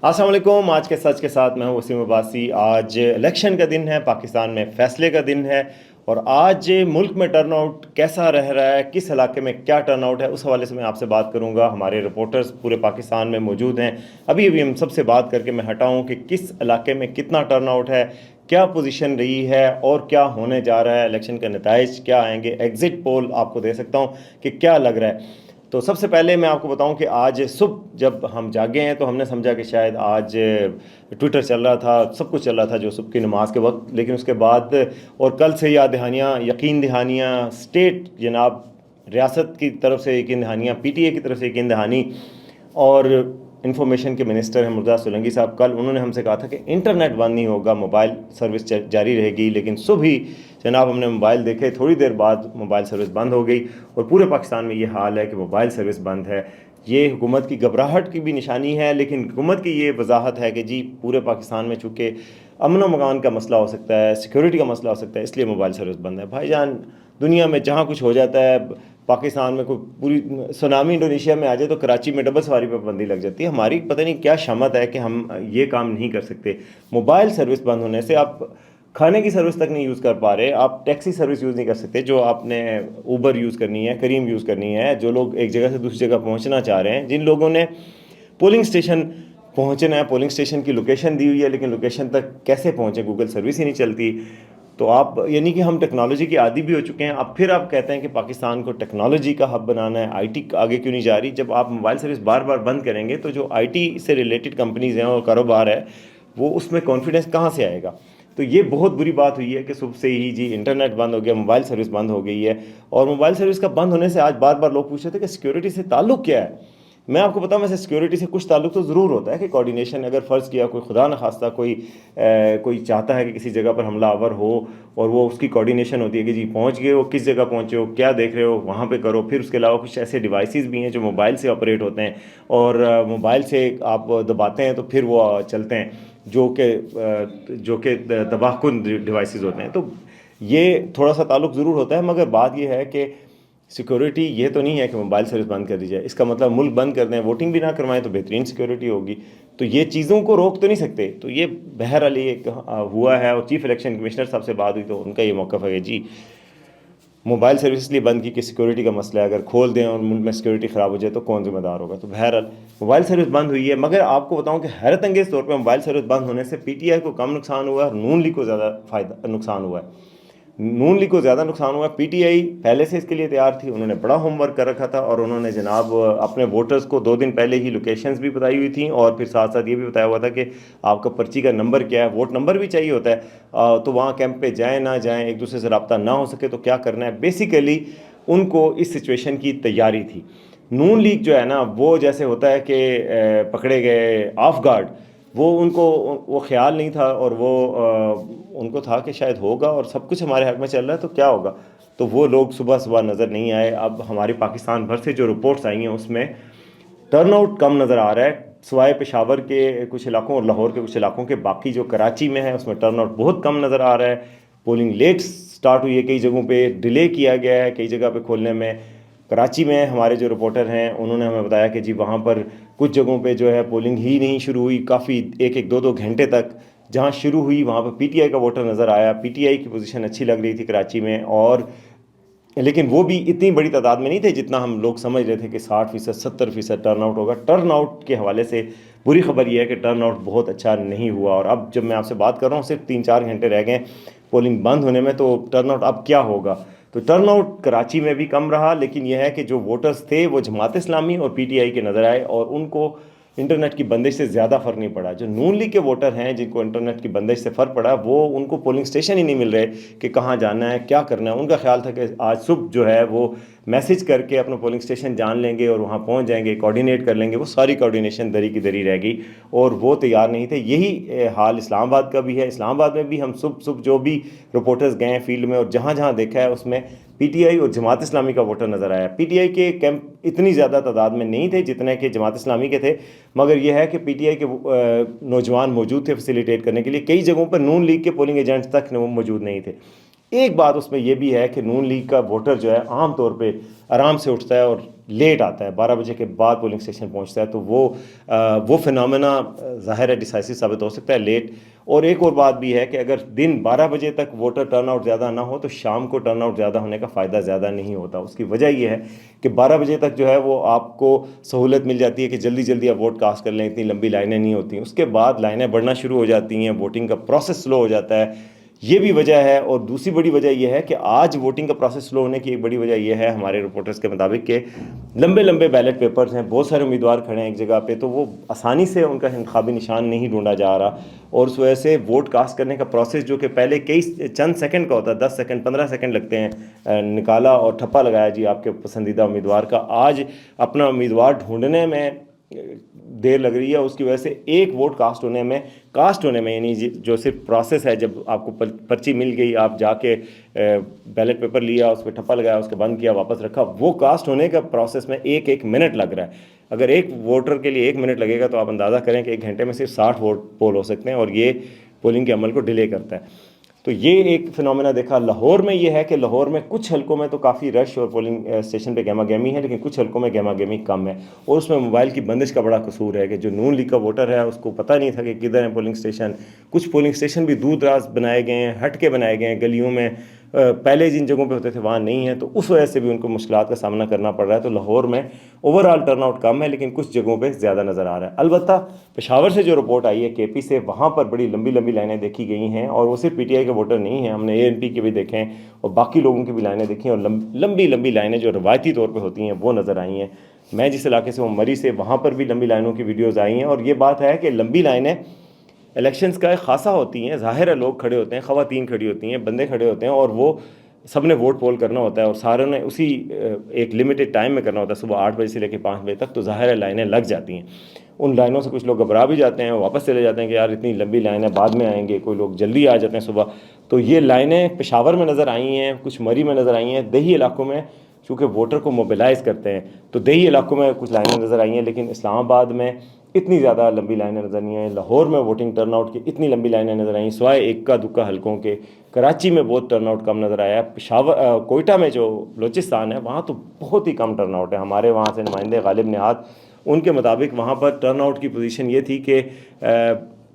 السلام علیکم. آج کے سچ کے ساتھ میں ہوں وسیم عباسی. آج الیکشن کا دن ہے, پاکستان میں فیصلے کا دن ہے, اور آج ملک میں ٹرن آؤٹ کیسا رہ رہا ہے, کس علاقے میں کیا ٹرن آؤٹ ہے, اس حوالے سے میں آپ سے بات کروں گا. ہمارے رپورٹرز پورے پاکستان میں موجود ہیں. ابھی ہم سب سے بات کر کے میں ہٹاؤں کہ کس علاقے میں کتنا ٹرن آؤٹ ہے, کیا پوزیشن رہی ہے, اور کیا ہونے جا رہا ہے, الیکشن کا نتائج کیا آئیں گے. ایگزٹ پول آپ کو دے سکتا ہوں کہ کیا لگ رہا ہے. تو سب سے پہلے میں آپ کو بتاؤں کہ آج صبح جب ہم جاگے ہیں تو ہم نے سمجھا کہ شاید آج ٹویٹر چل رہا تھا, سب کچھ چل رہا تھا جو صبح کی نماز کے وقت, لیکن اس کے بعد اور کل سے یاد دہانیاں, یقین دہانیاں, اسٹیٹ جناب ریاست کی طرف سے یقین دہانیاں, پی ٹی اے کی طرف سے یقین دہانی, اور انفارمیشن کے منسٹر ہیں مرتضیٰ سولنگی صاحب, کل انہوں نے ہم سے کہا تھا کہ انٹرنیٹ بند نہیں ہوگا, موبائل سروس جاری رہے گی. لیکن صبح ہی جناب ہم نے موبائل دیکھے, تھوڑی دیر بعد موبائل سروس بند ہو گئی, اور پورے پاکستان میں یہ حال ہے کہ موبائل سروس بند ہے. یہ حکومت کی گھبراہٹ کی بھی نشانی ہے, لیکن حکومت کی یہ وضاحت ہے کہ جی پورے پاکستان میں چونکہ امن و امان کا مسئلہ ہو سکتا ہے, سیکیورٹی کا مسئلہ ہو سکتا ہے, اس لیے موبائل سروس بند ہے. بھائی جان, دنیا میں جہاں کچھ ہو جاتا ہے, پاکستان میں کوئی پوری سونامی انڈونیشیا میں آ جائے تو کراچی میں ڈبل سواری پہ پابندی لگ جاتی ہے. ہماری پتہ نہیں کیا شامت ہے کہ ہم یہ کام نہیں کر سکتے. موبائل سروس بند ہونے سے آپ کھانے کی سروس تک نہیں یوز کر پا رہے, آپ ٹیکسی سروس یوز نہیں کر سکتے. جو آپ نے اوبر یوز کرنی ہے, کریم یوز کرنی ہے, جو لوگ ایک جگہ سے دوسری جگہ پہنچنا چاہ رہے ہیں, جن لوگوں نے پولنگ اسٹیشن پہنچنا ہے, پولنگ اسٹیشن کی لوکیشن دی ہوئی ہے, لیکن لوکیشن تک کیسے پہنچے, گوگل سروس ہی نہیں چلتی. تو آپ یعنی کہ ہم ٹیکنالوجی کے عادی بھی ہو چکے ہیں. اب پھر آپ کہتے ہیں کہ پاکستان کو ٹیکنالوجی کا ہب بنانا ہے, آئی ٹی آگے کیوں نہیں جا رہی. جب آپ موبائل سروس بار بار بند کریں گے تو جو آئی ٹی سے ریلیٹڈ کمپنیز ہیں اور کاروبار ہے, وہ اس میں کانفیڈنس کہاں سے آئے گا. تو یہ بہت بری بات ہوئی ہے کہ صبح سے ہی جی انٹرنیٹ بند ہو گیا, موبائل سروس بند ہو گئی ہے. اور موبائل سروس کا بند ہونے سے آج بار بار لوگ پوچھ رہے تھے کہ سیکیورٹی سے تعلق کیا ہے. میں آپ کو بتاؤں, ویسے سیکیورٹی سے کچھ تعلق تو ضرور ہوتا ہے کہ کوارڈینیشن, اگر فرض کیا کوئی خدا نخواستہ کوئی چاہتا ہے کہ کسی جگہ پر حملہ آور ہو, اور وہ اس کی کوارڈینیشن ہوتی ہے کہ جی پہنچ گئے ہو, کس جگہ پہنچے ہو, کیا دیکھ رہے ہو, وہاں پہ کرو. پھر اس کے علاوہ کچھ ایسے ڈیوائسیز بھی ہیں جو موبائل سے آپریٹ ہوتے ہیں, اور موبائل سے آپ دباتے ہیں تو پھر وہ چلتے ہیں, جو کہ تباہ کن ڈیوائسیز ہوتے ہیں. تو یہ تھوڑا سا تعلق ضرور ہوتا ہے, مگر بات یہ ہے کہ سیکورٹی یہ تو نہیں ہے کہ موبائل سروس بند کر دی جائے. اس کا مطلب ملک بند کر دیں, ووٹنگ بھی نہ کروائیں تو بہترین سیکورٹی ہوگی. تو یہ چیزوں کو روک تو نہیں سکتے. تو یہ بہرحال ایک ہوا ہے, اور چیف الیکشن کمشنر صاحب سے بات ہوئی تو ان کا یہ موقف ہے کہ جی موبائل سروس اس لیے بند کی کہ سیکورٹی کا مسئلہ ہے, اگر کھول دیں اور ملک میں سیکورٹی خراب ہو جائے تو کون ذمہ دار ہوگا. تو بہرحال موبائل سروس بند ہوئی ہے, مگر آپ کو بتاؤں کہ حیرت انگیز طور پہ موبائل سروس بند ہونے سے پی ٹی آئی کو کم نقصان ہوا ہے اور نون لیگ کو زیادہ نقصان ہوا ہے. نون لیگ کو زیادہ نقصان ہوا ہے. پی ٹی آئی پہلے سے اس کے لیے تیار تھی, انہوں نے بڑا ہوم ورک کر رکھا تھا, اور انہوں نے جناب اپنے ووٹرز کو 2 دن پہلے ہی لوکیشنز بھی بتائی ہوئی تھیں, اور پھر ساتھ ساتھ یہ بھی بتایا ہوا تھا کہ آپ کا پرچی کا نمبر کیا ہے, ووٹ نمبر بھی چاہیے ہوتا ہے. تو وہاں کیمپ پہ جائیں نہ جائیں, ایک دوسرے سے رابطہ نہ ہو سکے تو کیا کرنا ہے. بیسیکلی ان کو اس سچویشن کی تیاری تھی. نون لیگ جو ہے نا, وہ جیسے ہوتا ہے کہ پکڑے گئے آف گارڈ, وہ خیال نہیں تھا, اور وہ ان کو تھا کہ شاید ہوگا اور سب کچھ ہمارے حق میں چل رہا ہے تو کیا ہوگا. تو وہ لوگ صبح صبح نظر نہیں آئے. اب ہماری پاکستان بھر سے جو رپورٹس آئی ہیں اس میں ٹرن آؤٹ کم نظر آ رہا ہے, سوائے پشاور کے کچھ علاقوں اور لاہور کے کچھ علاقوں کے. باقی جو کراچی میں ہے اس میں ٹرن آؤٹ بہت کم نظر آ رہا ہے. پولنگ لیٹ سٹارٹ ہوئی ہے, کئی جگہوں پہ ڈیلے کیا گیا ہے, کئی جگہ پہ کھولنے میں. کراچی میں ہمارے جو رپورٹر ہیں انہوں نے ہمیں بتایا کہ جی وہاں پر کچھ جگہوں پہ جو ہے پولنگ ہی نہیں شروع ہوئی, کافی 1-2 گھنٹے تک. جہاں شروع ہوئی وہاں پہ پی ٹی آئی کا ووٹر نظر آیا. پی ٹی آئی کی پوزیشن اچھی لگ رہی تھی کراچی میں, اور لیکن وہ بھی اتنی بڑی تعداد میں نہیں تھے جتنا ہم لوگ سمجھ رہے تھے کہ 60% 70% ٹرن آؤٹ ہوگا. ٹرن آؤٹ کے حوالے سے بری خبر یہ ہے کہ ٹرن آؤٹ بہت اچھا نہیں ہوا. اور اب جب میں آپ سے بات کر رہا ہوں صرف 3-4 گھنٹے رہ گئے پولنگ بند ہونے میں, تو ٹرن آؤٹ اب کیا ہوگا. تو ٹرن آؤٹ کراچی میں بھی کم رہا, لیکن یہ ہے کہ جو ووٹرز تھے وہ جماعت اسلامی اور پی ٹی آئی کے نظر آئے, اور ان کو انٹرنیٹ کی بندش سے زیادہ فرق نہیں پڑا. جو نون لیگ کے ووٹر ہیں جن کو انٹرنیٹ کی بندش سے فرق پڑا, وہ ان کو پولنگ اسٹیشن ہی نہیں مل رہے کہ کہاں جانا ہے, کیا کرنا ہے. ان کا خیال تھا کہ آج صبح جو ہے وہ میسج کر کے اپنا پولنگ اسٹیشن جان لیں گے اور وہاں پہنچ جائیں گے, کوارڈینیٹ کر لیں گے. وہ ساری کوارڈینیشن دری کی دری رہ گئی, اور وہ تیار نہیں تھے. یہی حال اسلام آباد کا بھی ہے. اسلام آباد میں بھی ہم صبح جو بھی رپورٹرز گئے ہیں فیلڈ میں, اور جہاں جہاں دیکھا ہے اس میں پی ٹی آئی اور جماعت اسلامی کا ووٹر نظر آیا. پی ٹی آئی کے کیمپ اتنی زیادہ تعداد میں نہیں تھے جتنے کہ جماعت اسلامی کے تھے, مگر یہ ہے کہ پی ٹی آئی کے نوجوان موجود تھے فیسیلیٹیٹ کرنے کے لیے. کئی جگہوں پر نون لیگ کے پولنگ ایجنٹس تک موجود نہیں تھے. ایک بات اس میں یہ بھی ہے کہ نون لیگ کا ووٹر جو ہے عام طور پہ آرام سے اٹھتا ہے اور لیٹ آتا ہے، 12 بجے کے بعد پولنگ اسٹیشن پہنچتا ہے، تو وہ فنامنا ظاہر ہے ڈیسائسو ثابت ہو سکتا ہے لیٹ۔ اور ایک اور بات بھی ہے کہ اگر دن 12 بجے تک ووٹر ٹرن آؤٹ زیادہ نہ ہو تو شام کو ٹرن آؤٹ زیادہ ہونے کا فائدہ زیادہ نہیں ہوتا۔ اس کی وجہ یہ ہے کہ 12 بجے تک جو ہے وہ آپ کو سہولت مل جاتی ہے کہ جلدی جلدی آپ ووٹ کاسٹ کر لیں، اتنی لمبی لائنیں نہیں ہوتی ہیں، اس کے بعد لائنیں بڑھنا شروع ہو جاتی ہیں، ووٹنگ کا پروسیس سلو ہو جاتا ہے، یہ بھی وجہ ہے۔ اور دوسری بڑی وجہ یہ ہے کہ آج ووٹنگ کا پروسیس سلو ہونے کی ایک بڑی وجہ یہ ہے ہمارے رپورٹرز کے مطابق کہ لمبے لمبے بیلٹ پیپرز ہیں، بہت سارے امیدوار کھڑے ہیں ایک جگہ پہ، تو وہ آسانی سے ان کا انتخابی نشان نہیں ڈھونڈا جا رہا، اور اس وجہ سے ووٹ کاسٹ کرنے کا پروسیس جو کہ پہلے چند سیکنڈ کا ہوتا ہے، 10 سیکنڈ 15 سیکنڈ لگتے ہیں، نکالا اور ٹھپا لگایا جی آپ کے پسندیدہ امیدوار کا، آج اپنا امیدوار ڈھونڈنے میں دیر لگ رہی ہے۔ اس کی وجہ سے ایک ووٹ کاسٹ ہونے میں یعنی جو صرف پروسیس ہے، جب آپ کو پرچی مل گئی، آپ جا کے بیلٹ پیپر لیا، اس پہ ٹھپا لگایا، اس کے بند کیا، واپس رکھا، وہ کاسٹ ہونے کا پروسیس میں ایک منٹ لگ رہا ہے۔ اگر ایک ووٹر کے لیے 1 منٹ لگے گا تو آپ اندازہ کریں کہ 1 گھنٹے میں صرف 60 ووٹ پول ہو سکتے ہیں، اور یہ پولنگ کے عمل کو ڈیلے کرتا ہے۔ تو یہ ایک فنومینا دیکھا۔ لاہور میں یہ ہے کہ لاہور میں کچھ حلقوں میں تو کافی رش اور پولنگ اسٹیشن پہ گہما گہمی ہے، لیکن کچھ حلقوں میں گہما گہمی کم ہے، اور اس میں موبائل کی بندش کا بڑا قصور ہے کہ جو نون لیگ کا ووٹر ہے اس کو پتہ نہیں تھا کہ کدھر ہیں پولنگ اسٹیشن۔ کچھ پولنگ اسٹیشن بھی دور دراز بنائے گئے ہیں، ہٹ کے بنائے گئے ہیں گلیوں میں، پہلے جن جگہوں پہ ہوتے تھے وہاں نہیں ہیں، تو اس وجہ سے بھی ان کو مشکلات کا سامنا کرنا پڑ رہا ہے۔ تو لاہور میں اوور آل ٹرن آؤٹ کم ہے، لیکن کچھ جگہوں پہ زیادہ نظر آ رہا ہے۔ البتہ پشاور سے جو رپورٹ آئی ہے کے پی سے، وہاں پر بڑی لمبی لمبی لائنیں دیکھی گئی ہیں، اور وہ صرف پی ٹی آئی کے ووٹر نہیں ہیں، ہم نے اے این پی کے بھی دیکھے ہیں اور باقی لوگوں کی بھی لائنیں دیکھی ہیں، اور لمبی لمبی لائنیں جو روایتی طور پہ ہوتی ہیں وہ نظر آئی ہیں۔ میں جس علاقے سے ہوں مری سے، وہاں پر بھی لمبی لائنوں کی ویڈیوز آئی ہیں، اور یہ بات ہے کہ لمبی لائنیں الیکشنز کا ایک خاصہ ہوتی ہیں، ظاہر ہے لوگ کھڑے ہوتے ہیں، خواتین کھڑی ہوتی ہیں، بندے کھڑے ہوتے ہیں، اور وہ سب نے ووٹ پول کرنا ہوتا ہے، اور ساروں نے اسی ایک لمیٹڈ ٹائم میں کرنا ہوتا ہے، صبح 8 بجے سے لے کے 5 بجے تک، تو ظاہر ہے لائنیں لگ جاتی ہیں۔ ان لائنوں سے کچھ لوگ گھبرا بھی جاتے ہیں، واپس چلے جاتے ہیں کہ یار اتنی لمبی لائنیں بعد میں آئیں گے، کوئی لوگ جلدی آ جاتے ہیں صبح۔ تو یہ لائنیں پشاور میں نظر آئی ہیں، کچھ مری میں نظر آئی ہیں، دیہی علاقوں میں چونکہ ووٹر کو موبلائز کرتے ہیں تو دیہی علاقوں میں کچھ لائنیں نظر آئی ہیں، لیکن اسلام آباد میں اتنی زیادہ لمبی لائنیں نظر نہیں آئیں۔ لاہور میں ووٹنگ ٹرن آؤٹ کی اتنی لمبی لائنیں نظر آئیں سوائے اکا دکا حلقوں کے۔ کراچی میں بہت ٹرن آؤٹ کم نظر آیا۔ کوئٹہ میں جو بلوچستان ہے وہاں تو بہت ہی کم ٹرن آؤٹ ہے۔ ہمارے وہاں سے نمائندے غالب نہاد، ان کے مطابق وہاں پر ٹرن آؤٹ کی پوزیشن یہ تھی کہ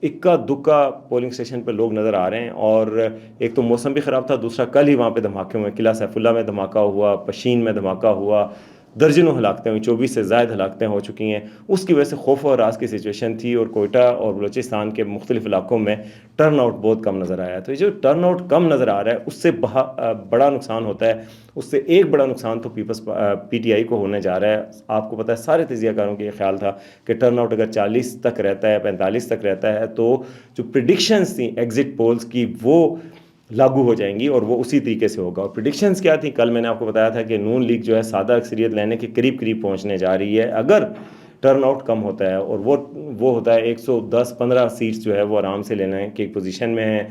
اکا دکا پولنگ اسٹیشن پہ لوگ نظر آ رہے ہیں، اور ایک تو موسم بھی خراب تھا، دوسرا کل ہی وہاں پہ دھماکے ہوئے، قلعہ سیف اللہ میں دھماکہ ہوا، پشین میں دھماکہ ہوا، درجنوں ہلاکتیں ہوئی، 24 سے زائد ہلاکتیں ہو چکی ہیں۔ اس کی وجہ سے خوف و ہراس کی سچویشن تھی، اور کوئٹہ اور بلوچستان کے مختلف علاقوں میں ٹرن آؤٹ بہت کم نظر آیا۔ تو یہ جو ٹرن آؤٹ کم نظر آ رہا ہے اس سے بڑا نقصان ہوتا ہے، اس سے ایک بڑا نقصان تو پی ٹی آئی کو ہونے جا رہا ہے۔ آپ کو پتہ ہے سارے تجزیہ کاروں کا یہ خیال تھا کہ ٹرن آؤٹ اگر 40 تک رہتا ہے، 45 تک رہتا ہے، تو جو پریڈکشنز تھیں ایگزٹ پولز کی وہ لاگو ہو جائیں گی، اور وہ اسی طریقے سے ہوگا۔ اور پریڈکشنز کیا تھیں؟ کل میں نے آپ کو بتایا تھا کہ نون لیگ جو ہے سادہ اکثریت لینے کے قریب پہنچنے جا رہی ہے اگر ٹرن آؤٹ کم ہوتا ہے، اور وہ ہوتا ہے 110-15 سیٹس جو ہے وہ آرام سے لینے کی پوزیشن میں ہے۔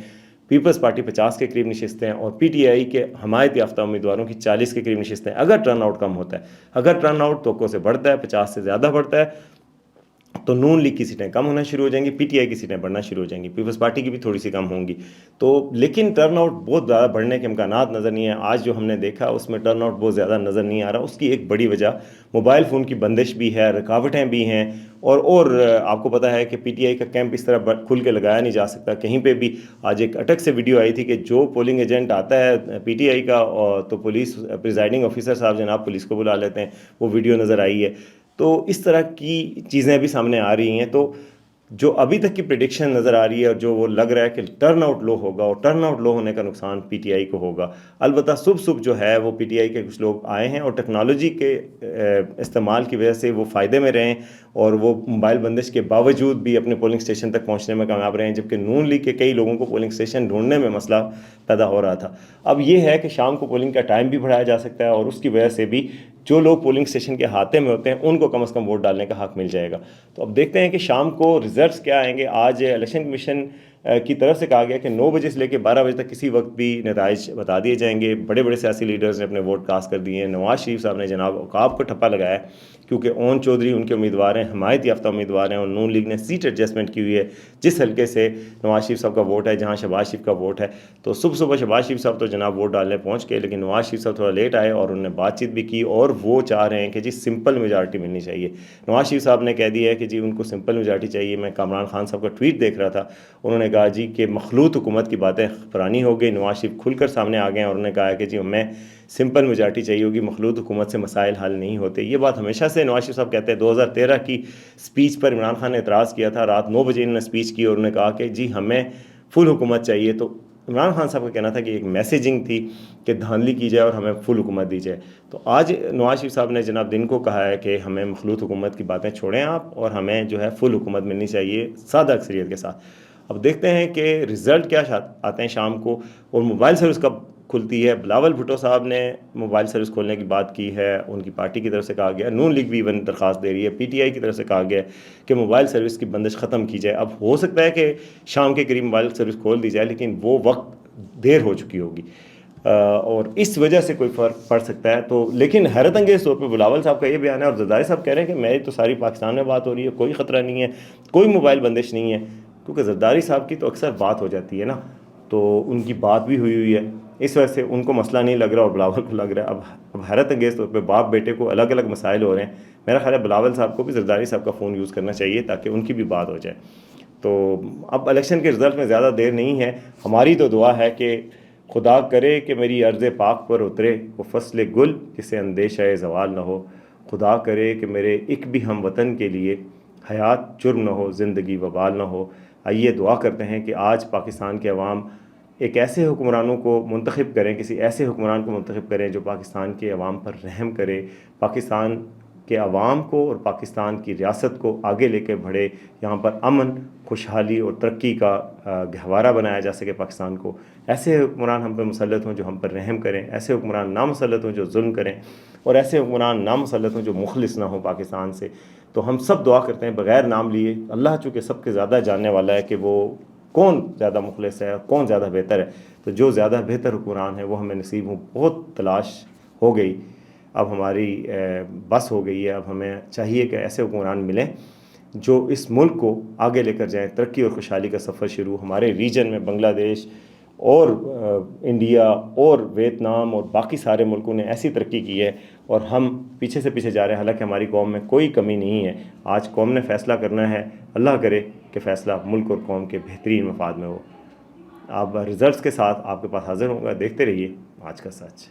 پیپلز پارٹی 50 کے قریب نشستیں ہیں، اور پی ٹی آئی کے حمایت یافتہ امیدواروں کی 40 کے قریب نشستیں ہیں اگر ٹرن آؤٹ کم ہوتا ہے۔ اگر ٹرن آؤٹ توقع سے بڑھتا ہے، 50 سے زیادہ بڑھتا ہے، تو نون لیگ کی سیٹیں کم ہونا شروع ہو جائیں گی، پی ٹی آئی کی سیٹیں بڑھنا شروع ہو جائیں گی، پیپلز پارٹی کی بھی تھوڑی سی کم ہوں گی۔ تو لیکن ٹرن آؤٹ بہت زیادہ بڑھنے کے امکانات نظر نہیں ہیں۔ آج جو ہم نے دیکھا اس میں ٹرن آؤٹ بہت زیادہ نظر نہیں آ رہا۔ اس کی ایک بڑی وجہ موبائل فون کی بندش بھی ہے، رکاوٹیں بھی ہیں، اور آپ کو پتہ ہے کہ پی ٹی آئی کا کیمپ اس طرح کھل کے لگایا نہیں جا سکتا کہیں پہ بھی۔ آج ایک اٹک سے ویڈیو آئی تھی کہ جو پولنگ ایجنٹ آتا ہے پی ٹی آئی کا تو پولیس پریزائڈنگ آفیسر صاحب جناب پولیس کو بلا لیتے ہیں، وہ ویڈیو نظر آئی ہے۔ تو اس طرح کی چیزیں بھی سامنے آ رہی ہیں۔ تو جو ابھی تک کی پریڈکشن نظر آ رہی ہے اور جو وہ لگ رہا ہے کہ ٹرن آؤٹ لو ہوگا، اور ٹرن آؤٹ لو ہونے کا نقصان پی ٹی آئی کو ہوگا۔ البتہ صبح جو ہے وہ پی ٹی آئی کے کچھ لوگ آئے ہیں اور ٹیکنالوجی کے استعمال کی وجہ سے وہ فائدے میں رہے ہیں، اور وہ موبائل بندش کے باوجود بھی اپنے پولنگ اسٹیشن تک پہنچنے میں کامیاب رہے ہیں، جبکہ نون لیگ کے کئی لوگوں کو پولنگ اسٹیشن ڈھونڈنے میں مسئلہ پیدا ہو رہا تھا۔ اب یہ ہے کہ شام کو پولنگ کا ٹائم بھی بڑھایا جا سکتا ہے، اور اس کی وجہ سے بھی جو لوگ پولنگ اسٹیشن کے ہاتھے میں ہوتے ہیں ان کو کم از کم ووٹ ڈالنے کا حق مل جائے گا۔ تو اب دیکھتے ہیں کہ شام کو ریزلٹس کیا آئیں گے۔ آج الیکشن کمیشن کی طرف سے کہا گیا کہ 9 بجے سے لے کے 12 بجے تک کسی وقت بھی نتائج بتا دیے جائیں گے. بڑے بڑے سیاسی لیڈرز نے اپنے ووٹ کاسٹ کر دیے ہیں. نواز شریف صاحب نے جناب عقاب کو ٹھپا لگایا ہے کیونکہ اون چودھری ان کے امیدوار ہیں, حمایت یافتہ امیدوار ہیں, اور نون لیگ نے سیٹ ایڈجسٹمنٹ کی ہوئی ہے جس حلقے سے نواز شریف صاحب کا ووٹ ہے, جہاں شہباز شریف کا ووٹ ہے. تو صبح شہباز شریف صاحب تو جناب ووٹ ڈالنے پہنچ گئے, لیکن نواز شریف صاحب تھوڑا لیٹ آئے اور انہوں نے بات چیت بھی کی, اور وہ چاہ رہے ہیں کہ جی سمپل میجارٹی ملنی چاہیے. نواز شریف صاحب نے کہہ دیا ہے کہ جی ان کو سمپل میجارٹی چاہیے. میں کامران خان صاحب کا ٹویٹ دیکھ رہا تھا, انہوں نے کہا جی کہ مخلوط حکومت کی باتیں پرانی ہو گئی. نواز شریف کھل کر سامنے آ گئے ہیں اور انہوں نے کہا ہے کہ جی ہمیں سمپل میجارٹی چاہیے ہوگی, مخلوط حکومت سے مسائل حل نہیں ہوتے. یہ بات ہمیشہ سے نواز شریف صاحب کہتے ہیں. 2013 کی سپیچ پر عمران خان نے اعتراض کیا تھا, رات 9 بجے انہوں نے سپیچ کی اور انہوں نے کہا کہ جی ہمیں فل حکومت چاہیے. تو عمران خان صاحب کا کہنا تھا کہ ایک میسیجنگ تھی کہ دھاندلی کی جائے اور ہمیں فل حکومت دی جائے. تو آج نواز شریف صاحب نے جناب دن کو کہا ہے کہ ہمیں مخلوط حکومت کی باتیں چھوڑیں آپ, اور ہمیں جو ہے فل حکومت ملنی چاہیے سادہ اکثریت کے ساتھ. اب دیکھتے ہیں کہ رزلٹ کیا آتے ہیں شام کو, اور موبائل سروس کب کھلتی ہے. بلاول بھٹو صاحب نے موبائل سروس کھولنے کی بات کی ہے, ان کی پارٹی کی طرف سے کہا گیا, نون لیگ بھی ایون درخواست دے رہی ہے, پی ٹی آئی کی طرف سے کہا گیا کہ موبائل سروس کی بندش ختم کی جائے. اب ہو سکتا ہے کہ شام کے قریب موبائل سروس کھول دی جائے, لیکن وہ وقت دیر ہو چکی ہوگی اور اس وجہ سے کوئی فرق پڑ سکتا ہے. تو لیکن حیرت انگیز طور پہ بلاول صاحب کا یہ بیان ہے, اور زرداری صاحب کہہ رہے ہیں کہ میری تو ساری پاکستان میں بات ہو رہی ہے, کوئی خطرہ نہیں ہے, کوئی موبائل بندش نہیں ہے. کیونکہ زرداری صاحب کی تو اکثر بات ہو جاتی ہے نا, تو ان کی بات بھی ہوئی ہے, اس وجہ سے ان کو مسئلہ نہیں لگ رہا اور بلاول کو لگ رہا ہے. اب حیرت انگیز طور پہ باپ بیٹے کو الگ الگ مسائل ہو رہے ہیں. میرا خیال ہے بلاول صاحب کو بھی زرداری صاحب کا فون یوز کرنا چاہیے تاکہ ان کی بھی بات ہو جائے. تو اب الیکشن کے رزلٹ میں زیادہ دیر نہیں ہے. ہماری تو دعا ہے کہ خدا کرے کہ میری عرض پاک پر اترے وہ فصل گل جسے اندیشہ زوال نہ ہو. خدا کرے کہ میرے ایک بھی ہم وطن کے لیے حیات جرم نہ ہو, زندگی وبال نہ ہو. آئیے دعا کرتے ہیں کہ آج پاکستان کے عوام ایک ایسے حکمرانوں کو منتخب کریں, کسی ایسے حکمران کو منتخب کریں جو پاکستان کے عوام پر رحم کرے, پاکستان کے عوام کو اور پاکستان کی ریاست کو آگے لے کے بڑھے, یہاں پر امن, خوشحالی اور ترقی کا گہوارہ بنایا جا سکے پاکستان کو. ایسے حکمران ہم پر مسلط ہوں جو ہم پر رحم کریں, ایسے حکمران نامسلط ہوں جو ظلم کریں, اور ایسے حکمران نامسلط ہوں جو مخلص نہ ہوں پاکستان سے. تو ہم سب دعا کرتے ہیں بغیر نام لیے, اللہ چونکہ سب کے زیادہ جاننے والا ہے کہ وہ کون زیادہ مخلص ہے اور کون زیادہ بہتر ہے. تو جو زیادہ بہتر حکمران ہے وہ ہمیں نصیب ہوں. بہت تلاش ہو گئی, اب ہماری بس ہو گئی ہے. اب ہمیں چاہیے کہ ایسے حکمران ملیں جو اس ملک کو آگے لے کر جائیں. ترقی اور خوشحالی کا سفر شروع ہمارے ریجن میں, بنگلہ دیش اور انڈیا اور ویتنام اور باقی سارے ملکوں نے ایسی ترقی کی ہے, اور ہم پیچھے سے پیچھے جا رہے ہیں. حالانکہ ہماری قوم میں کوئی کمی نہیں ہے. آج قوم نے فیصلہ کرنا ہے, اللہ کرے کہ فیصلہ ملک اور قوم کے بہترین مفاد میں ہو. آپ ریزلٹس کے ساتھ آپ کے پاس حاضر ہوں گا, دیکھتے رہیے آج کا سچ.